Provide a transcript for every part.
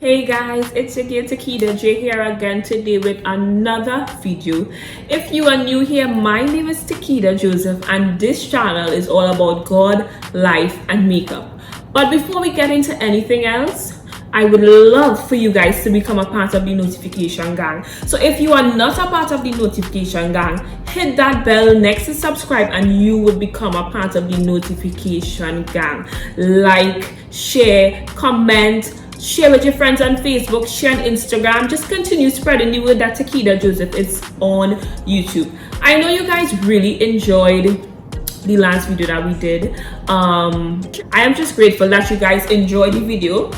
Hey guys, it's your dear Takida J here again today with another video. If you are new here, my name is Takida Joseph and this channel is all about God, life and makeup. But before we get into anything else, I would love for you guys to become a part of the notification gang. So if you are not a part of the notification gang, hit that bell next to subscribe and you will become a part of the notification gang. Like, share, comment, share with your friends on Facebook, share on Instagram. Just continue spreading the word that Takida Joseph is on YouTube. I know you guys really enjoyed the last video that we did. I am just grateful that you guys enjoyed the video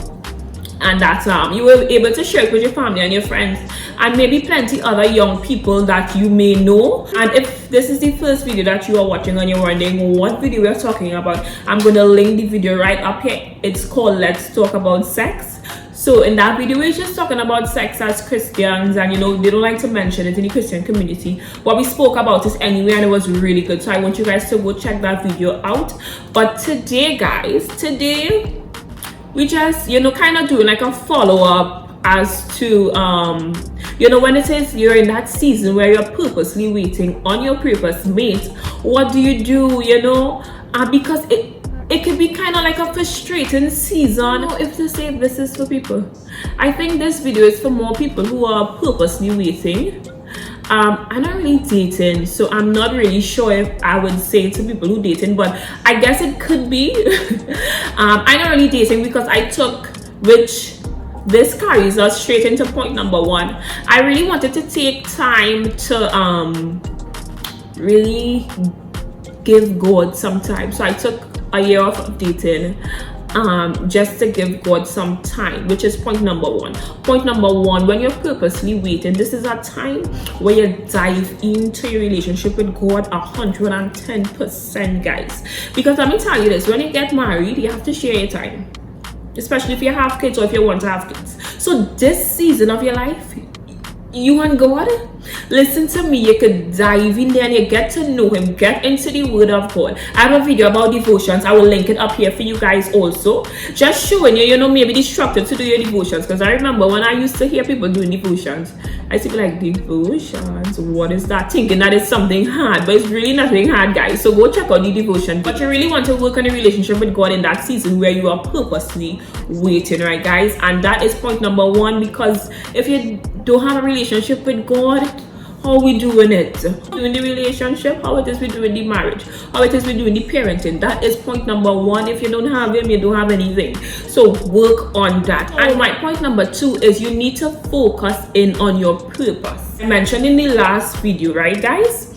and that you were able to share it with your family and your friends and maybe plenty other young people that you may know. And if this is the first video that you are watching and you're wondering what video we're talking about, I'm going to link the video right up here. It's called Let's Talk About Sex. So in that video we're just talking about sex as Christians, and you know they don't like to mention it in the Christian community, but we spoke about it anyway and it was really good. So I want you guys to go check that video out. But today guys, we just kind of doing like a follow-up as to when it is you're in that season where you're purposely waiting on your purpose mate. What do you do? Because it could be kind of like a frustrating season. If to say this is for people, I think this video is for more people who are purposely waiting. I'm not really dating, so I'm not really sure if I would say to people who dating, but I guess it could be. I'm not really dating because I took, which this carries us straight into point number one. I really wanted to take time to really give God some time. So I took a year off of dating just to give God some time, which is point number one. Point number one, when you're purposely waiting, this is a time where you dive into your relationship with God 110%, guys. Because let me tell you this, when you get married, you have to share your time, especially if you have kids or if you want to have kids. So this season of your life, you and God, listen to me, you could dive in there and you get to know him, get into the word of God. I have a video about devotions, I will link it up here for you guys also, just showing you maybe the structure to do your devotions. Because I remember when I used to hear people doing devotions, I used to be like, devotions, what is that? Thinking that is something hard, but it's really nothing hard, guys. So go check out the devotion. But you really want to work on a relationship with God in that season where you are purposely waiting, right guys? And that is point number one, because if you don't have a relationship with God, how we doing it? Doing the relationship, how it is we doing the marriage, how it is we doing the parenting. That is point number one. If you don't have him, you don't have anything. So work on that. And my point number two is you need to focus in on your purpose. I mentioned in the last video, right guys,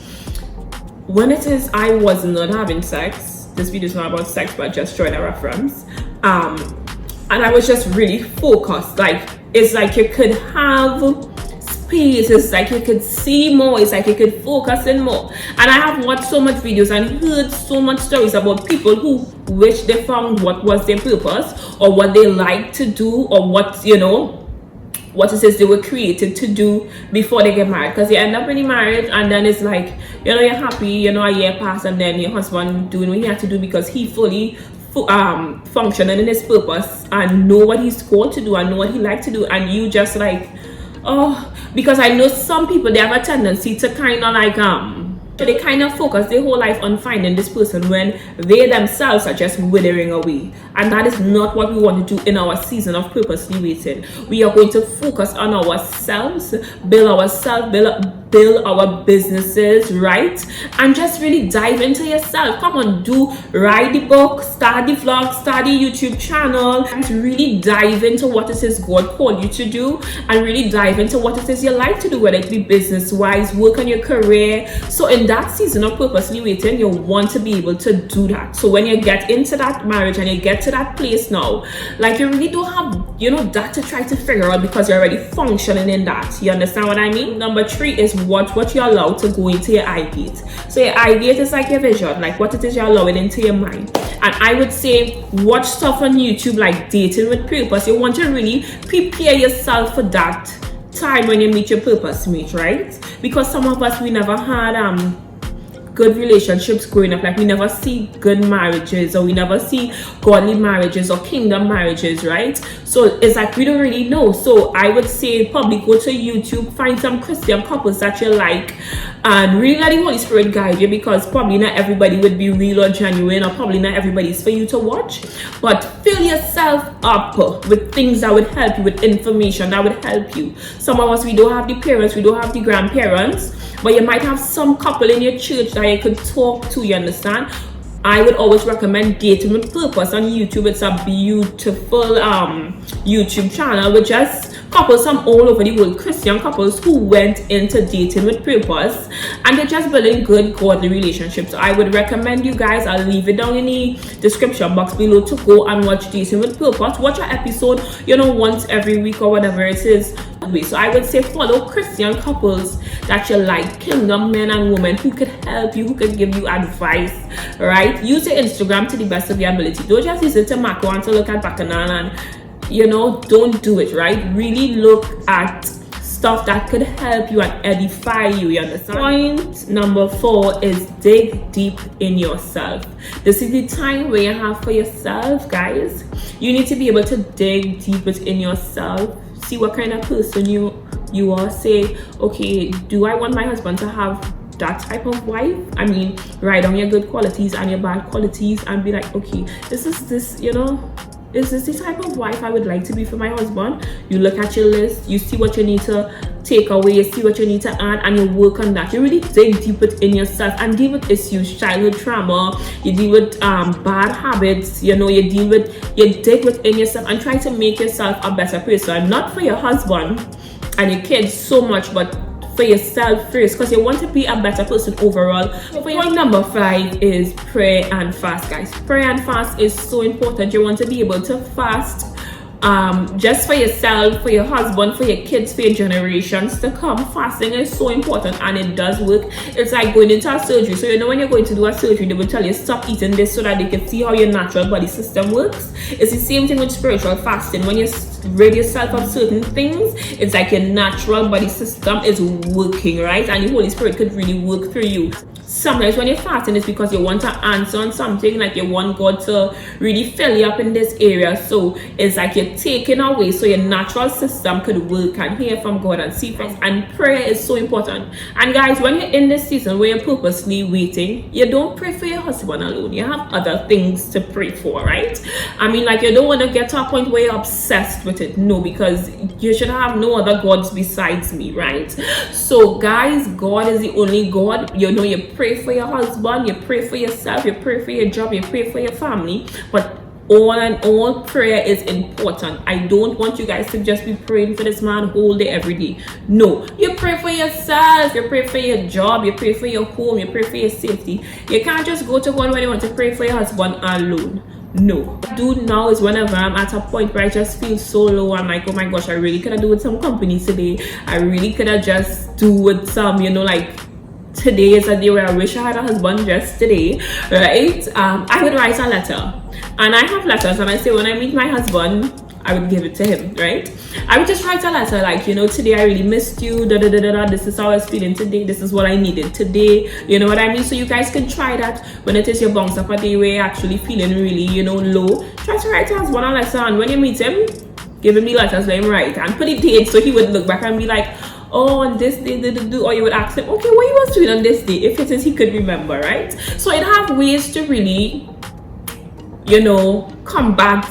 when it is I was not having sex, this video is not about sex but just showing a reference, and I was just really focused. Like, it's like you could have space, it's like you could see more, it's like you could focus in more. And I have watched so much videos and heard so much stories about people who wish they found what was their purpose or what they like to do, or what it is they were created to do before they get married. Because they end up getting married and then it's like, you're happy, a year passed and then your husband doing what he had to do because he fully functioning in his purpose and know what he's called to do and know what he likes to do, and you just like, oh, because I know some people, they have a tendency to kind of like they kind of focus their whole life on finding this person when they themselves are just withering away. And that is not what we want to do in our season of purposely waiting. We are going to focus on ourselves, build our businesses, right? And just really dive into yourself. Come on, write the book, start the vlog, start the YouTube channel, and really dive into what it is God called you to do, and really dive into what it is you like to do, whether it be business-wise, work on your career. So in that season of purposely waiting, you want to be able to do that. So when you get into that marriage and you get to that place now, like you really don't have that to try to figure out because you're already functioning in that. You understand what I mean? Number three is what you're allowed to go into your eye gate. So your eye gate is like your vision, like what it is you're allowing into your mind. And I would say watch stuff on YouTube like Dating with Purpose. You want to really prepare yourself for that time when you meet your purpose mate, right? Because some of us, we never had good relationships growing up. Like, we never see good marriages, or we never see godly marriages or kingdom marriages, right? So it's like we don't really know. So I would say probably go to YouTube, find some Christian couples that you like, and really let the Holy Spirit guide you, because probably not everybody would be real or genuine, or probably not everybody's for you to watch. But fill yourself up with things that would help you, with information that would help you. Some of us, we don't have the parents, we don't have the grandparents, but you might have some couple in your church that you could talk to, you understand? I would always recommend Dating with Purpose on YouTube. It's a beautiful YouTube channel with just couples from all over the world, Christian couples who went into dating with purpose, and they're just building good godly relationships. So I would recommend you guys, I'll leave it down in the description box below, to go and watch Dating with Purpose. Watch an episode, you know, once every week or whatever it is. So I would say follow Christian couples that you like, kingdom men and women who could help you, who could give you advice, right? Use your Instagram to the best of your ability. Don't just use it to macro and to look at bacchanal, and you know, don't do it, right? Really look at stuff that could help you and edify you, you understand? Point number 4 is dig deep in yourself. This is the time where you have for yourself, guys. You need to be able to dig deep within yourself, see what kind of person you are. Say, okay, do I want my husband to have that type of wife? I mean, write down your good qualities and your bad qualities, and be like, okay, is this the type of wife I would like to be for my husband? You look at your list, you see what you need to take away, you see what you need to add, and you work on that. You really dig deep within yourself and deal with issues, childhood trauma, you deal with bad habits, you know, you dig within yourself and try to make yourself a better person, not for your husband and your kids so much, but for yourself first, because you want to be a better person overall. Point number 5 is pray and fast, guys. Pray and fast is so important. You want to be able to fast just for yourself, for your husband, for your kids, for your generations to come. Fasting is so important, and it does work. It's like going into a surgery. So you know, when you're going to do a surgery, they will tell you stop eating this so that they can see how your natural body system works. It's the same thing with spiritual fasting. When you rid yourself of certain things, it's like your natural body system is working, right? And the Holy Spirit could really work through you. Sometimes when you're fasting, it's because you want to answer on something, like you want God to really fill you up in this area. So it's like you're taking away so your natural system could work and hear from God and see from. And prayer is so important. And guys, when you're in this season where you're purposely waiting, you don't pray for your husband alone. You have other things to pray for, right? I mean, like, you don't want to get to a point where you're obsessed with it. No, because you should have no other gods besides me, right? So guys, God is the only God. You know, you pray for your husband, you pray for yourself, you pray for your job, you pray for your family, but all in all, prayer is important. I don't want you guys to just be praying for this man whole day every day. No, you pray for yourself, you pray for your job, you pray for your home, you pray for your safety. You can't just go to God when you want to pray for your husband alone. No. What I do now is whenever I'm at a point where I just feel so low, I'm like, oh my gosh, I really could have do with some company today. I really could have just do with some, you know, like, today is a day where I wish I had a husband just today, right? I would write a letter, and I have letters, and I say when I meet my husband, I would give it to him, right? I would just write a letter like, you know, today I really missed you, this is how I was feeling today, this is what I needed today, you know what I mean? So you guys can try that when it is your bounce up a day where you're actually feeling really, you know, low. Try to write your husband a letter, and when you meet him, give him the letters, let him write, and put the date so he would look back and be like, oh, on this day, or you would ask him, okay, what you was doing on this day, if it is he could remember, right? So it have ways to really, you know, combat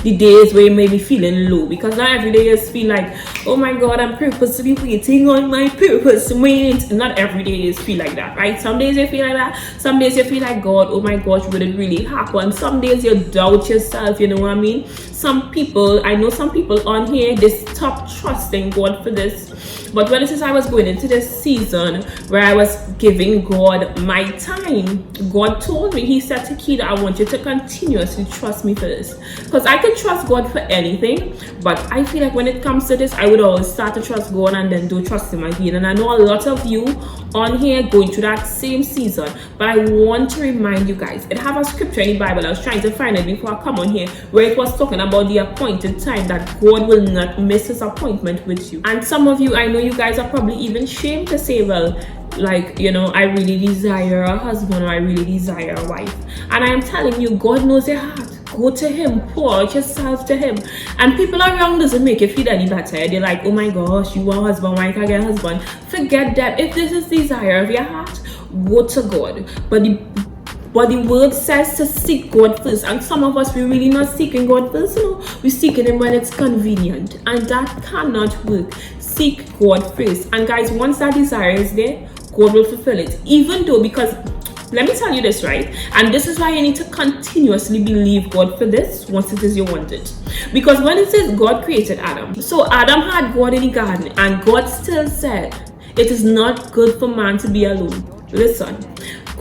the days where you may be feeling low, because not every day you just feel like, oh my God, I'm purposely waiting on my purpose. Not every day you feel like that, right? Some days you feel like that. Some days you feel like, God, oh my gosh, would it really happen? Some days you doubt yourself, you know what I mean? I know some people on here, they stop trusting God for this. But when I was going into this season where I was giving God my time, God told me, he said, Takida, I want you to continuously trust me for this. Because I could trust God for anything, but I feel like when it comes to this, I would always start to trust God and then don't trust him again. And I know a lot of you on here going through that same season. But I want to remind you guys, it have a scripture in the Bible. I was trying to find it before I come on here, where it was talking about the appointed time, that God will not miss his appointment with you. And some of you, I know you guys are probably even ashamed to say, well, like, you know, I really desire a husband, or I really desire a wife. And I am telling you, God knows your heart. Go to him, pour out yourself to him. And people around doesn't make you feel any better. They're like, oh my gosh, you want a husband, why can't I get a husband? Forget that. If this is desire of your heart, go to God. But the word says to seek God first. And some of us, we're really not seeking God first. No, we're seeking him when it's convenient. And that cannot work. Seek God first. And guys, once that desire is there, God will fulfill it. Even though, because let me tell you this, right? And this is why you need to continuously believe God for this once it is you want it. Because when it says God created Adam, so Adam had God in the garden, and God still said it is not good for man to be alone. Listen,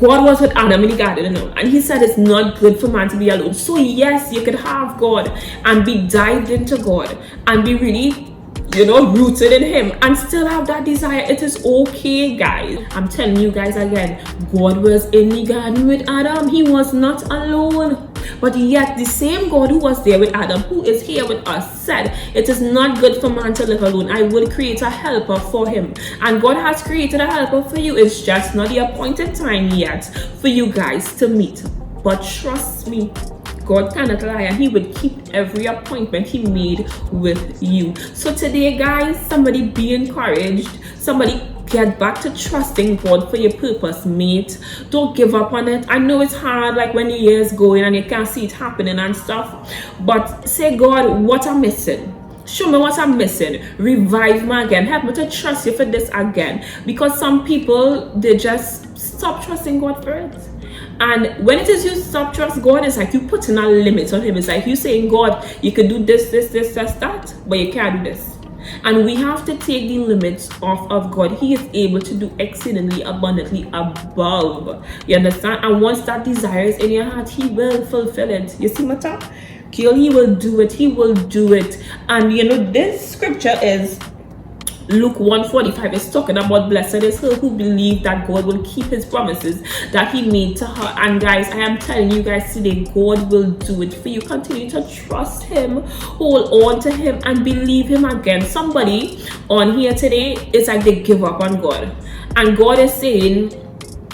God was with Adam in the garden, and he said it's not good for man to be alone. So yes, you could have God and be dived into God and be really, you know, rooted in him and still have that desire. It is okay, guys. I'm telling you guys again, God was in the garden with Adam. He was not alone. But yet the same God who was there with Adam, who is here with us, said it is not good for man to live alone. I will create a helper for him. And God has created a helper for you. It's just not the appointed time yet for you guys to meet. But trust me, God cannot lie, and he will keep every appointment he made with you. So today, guys, somebody be encouraged. Somebody get back to trusting God for your purpose, mate. Don't give up on it. I know it's hard, like when the year's going and you can't see it happening and stuff. But say, God, what I'm missing? Show me what I'm missing. Revive me again. Help me to trust you for this again. Because some people, they just stop trusting God for it. And when it is you stop trust God, it's like you putting a limit on him. It's like you saying, God, you can do this, that, but you can't do this. And we have to take the limits off of God. He is able to do exceedingly abundantly above. You understand? And once that desire is in your heart, he will fulfill it. You see my talk? He will do it. He will do it. And you know, this scripture is Luke 1:45. Is talking about blessed is her who believe that God will keep his promises that he made to her. And guys, I am telling you guys today, God will do it for you. Continue to trust him, hold on to him, and believe him again. Somebody on here today, it's like they give up on God, and God is saying,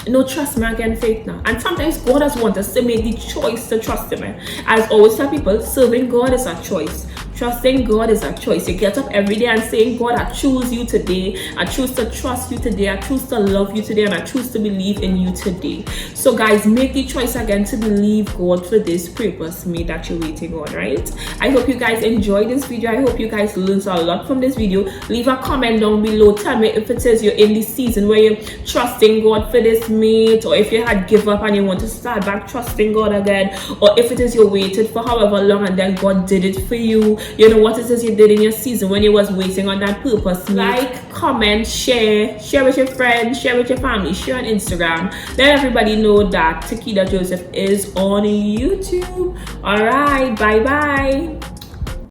no, trust me again, faith now. And sometimes God does want us to make the choice to trust him. As I always tell people, serving God is a choice. Trusting God is a choice. You get up every day and saying, God, I choose you today. I choose to trust you today. I choose to love you today. And I choose to believe in you today. So guys, make the choice again to believe God for this purpose made that you're waiting on, right? I hope you guys enjoyed this video. I hope you guys learned a lot from this video. Leave a comment down below. Tell me if it says you're in this season where you're trusting God for this mate, or if you had give up and you want to start back trusting God again, or if it is you waited for however long and then God did it for you. You know what it is you did in your season when you was waiting on that purpose. Like, comment, share with your friends, share with your family, share on Instagram. Let everybody know that Takida Joseph is on YouTube. All right, bye bye.